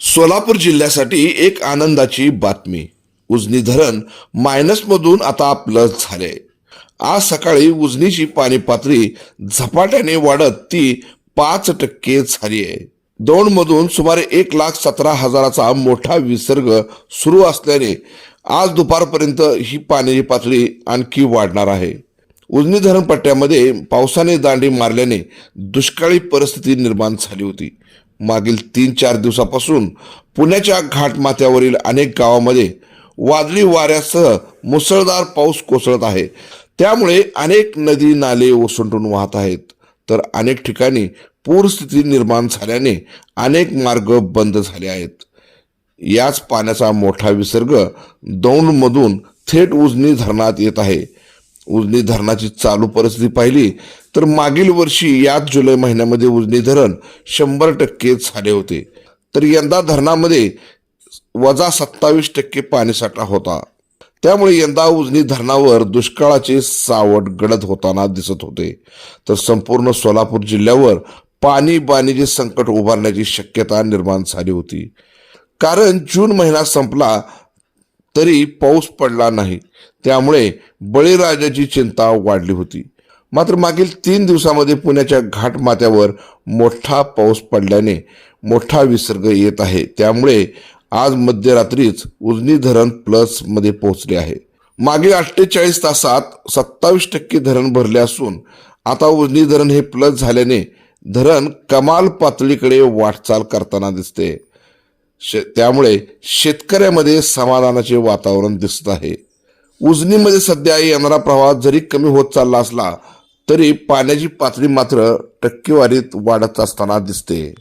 सोलापूर जिल्ह्यासाठी एक आनंदाची बातमी. उजनी धरण मायनसमधून आता प्लस झाले. आज सकाळी उजनीची पाणी पातळी झपाट्याने वाढत ती 5% झाली आहे. दौंडमधून सुमारे 1,17,000चा मोठा विसर्ग सुरू असल्याने आज दुपारपर्यंत ही पाण्याची पातळी आणखी वाढणार आहे. उजनी धरण पट्ट्यामध्ये पावसाने दांडी मारल्याने दुष्काळी परिस्थिती निर्माण झाली होती. मागील 3-4 दिवसापासून पुण्याच्या घाटमाथ्यावरील अनेक गावांमध्ये वादळी वाऱ्यासह मुसळधार पाऊस कोसळत आहे. त्यामुळे अनेक नदी नाले ओसंडून वाहत आहेत, तर अनेक ठिकाणी पूरस्थिती निर्माण झाल्याने अनेक मार्ग बंद झाले आहेत. याच पाण्याचा मोठा विसर्ग दौंडमधून थेट उजनी धरणात येत आहे. उजनी धरणाची चालू परिस्थिती पाहिली तर मागील वर्षी याच जुलै महिन्यामध्ये उजनी धरण 100% झाले होते, तर यंदा धरणामध्ये -27% पाणीसाठा होता. त्यामुळे यंदा उजनी धरणावर दुष्काळाचे सावट गडद होताना दिसत होते. तर संपूर्ण सोलापूर जिल्ह्यावर पाणी बाणीचे संकट उभारण्याची शक्यता निर्माण झाली होती. कारण जून महिना संपला तरी पाऊस पडला नाही, त्यामुळे बळीराजाची चिंता वाढली होती. मात्र मागील 3 दिवसामध्ये पुण्याच्या घाटमाथ्यावर मोठा पाऊस पडल्याने मोठा विसर्ग येत आहे. त्यामुळे आज मध्यरात्रीच उजनी धरण प्लस मध्ये पोहोचले आहे. मागील 48 तासात 27% धरण भरले असून आता उजनी धरण हे प्लस झाल्याने धरण कमाल पातळीकडे वाटचाल करताना दिसते. त्यामुळे शेतकऱ्यामध्ये समाधानाचे वातावरण दिसत आहे. उजनीमध्ये सध्या येणारा प्रवाह जरी कमी होत चालला असला तरी पाण्याची पातळी मात्र टक्केवारीत वाढत असताना दिसते.